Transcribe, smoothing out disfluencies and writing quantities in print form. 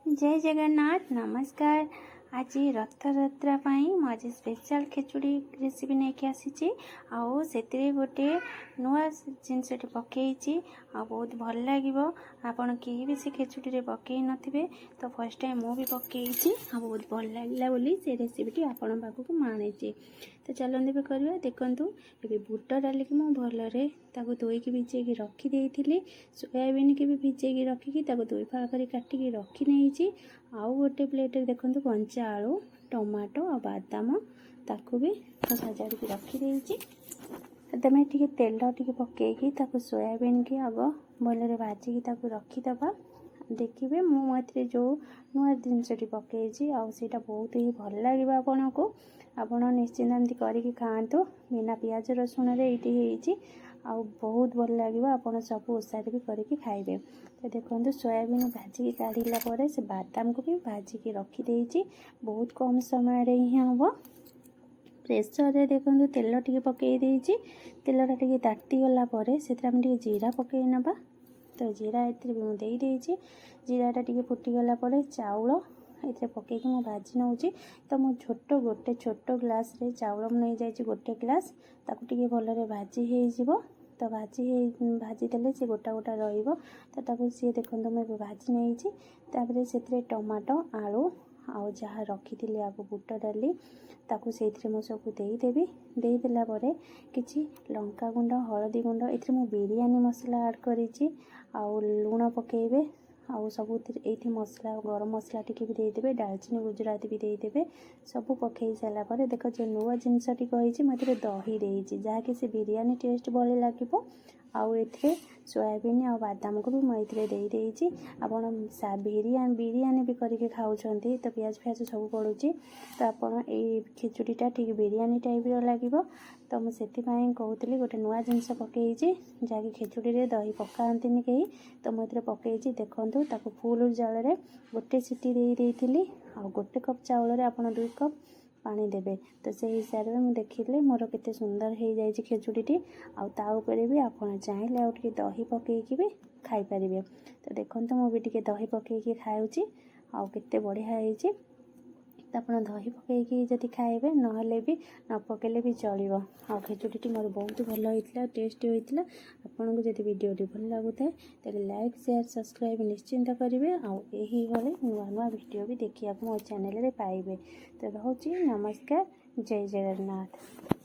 जय जगन्नाथ नमस्कार। आज रथयात्रा आज स्पेशल खिचुड़ी रेसिपी नहीं आसी आउ से गोटे नुआ जिनस पकई बहुत भल लगे आपड़ कहीं भी से खिचुड़ी पकई नथिबे तो फर्स्ट टाइम मु भी पकई बहुत भल लगे बोली से रेसिपी आपण पाखक मानी तो चलते करवा देखु ये बुट डाल की मुझे भलरे धोईकी भिजे रखी सोयाबीन की भी भिजे रखिकी दुई फाड़ कर काटिकी रखी नहीं आउ गोटे प्लेट देखो कंचा आलू टमाटो और बादाम ताकू भी सजाड़ी रखी तमें टे तेल टे पकईकी सोयाबीन की आग भलरे भाजिकी रखीदबा देखिए मुझे जो नुआ जिनसटी पकई आईटा बहुत ही भल लगे आपन को आपण निश्चिंत एमती करके खातु बिना पियाज रसुण ये बहुत भल लगे आपड़ सब ओसार भी करके खाइबे। तो देखो सोयाबीन भाजिकी काढ़ला से बादाम को भी भाजिकी रखी बहुत कम समय ही हम प्रेसर रे देखो तेल टे पकई तेलटा टे ताती गला से जीरा पकई नबा तो जीरा ए जीराटा टे फुटीगला चाउल ये पकईकि मुझे भाजी नौची तो मो छोट गोटे छोट ग्लास रे चाउल नहीं जाइए गोटे ग्लास ताकू टे भलरे भाजी हो तो भाजी देले से गोटा गोटा तो सी देखो मुझे भाजी नहीं से टमाटो आलू आउ जहाँ रखी थी आग बुट डाली ताकू से सब देदेवी देदेला कि लंका गुंड हलदी गुंड ये बिरयानी मसला ऐड करी लुण पकेबे आउ सब ये मसला गरम मसला टी भी देदेवे डालचीनी गुजराती भी देदेवे सब पकई सारापर देख जो नुआ जिनसटी कही मुझे दही देती जहाँकि से बिरयानी टेस्ट भल लगे आउ ए सोयाबीन आ बादाम को भी मुझे देदेची आपड़ बिरयानी भी करके खाऊँ तो पियाज फियाज सब पड़ू तो आपड़ ये खिचुड़ीटा ठीक बिरयानी टाइप लगे तो मुझे कहूली गोटे नुआ जिनस पकई जहाँकि खिचुड़ी रे दही पकाती कहीं तो मुझे पकई देखूँ ताको फुल जल गोटे सीटी देती आ गोटे कप चाउल आप 2 कप पानी देवे तो से हिसाब से मुझे देखिले मोर केते सुंदर हो जाए खिचुड़ी आउे भी आप चाहिए आउ दही पकईकी भी खाई पारे तो देखो मुझे दही पकईकी खाऊँगी आउ केते बढ़िया होती तो आप दही पकईकी जदि खाइबे नहले भी न पकेले भी चलो आ खिचुड़ी मोर बहुत भल होता टेस्ट होता आपन को जब वीडियो भल लगुए तो लाइक शेयर सब्सक्राइब निश्चिंत करेंगे आई नुआ नुआ वीडियो भी देखा मो चैनल रे पाइबे तो रोची नमस्कार जय जगन्नाथ।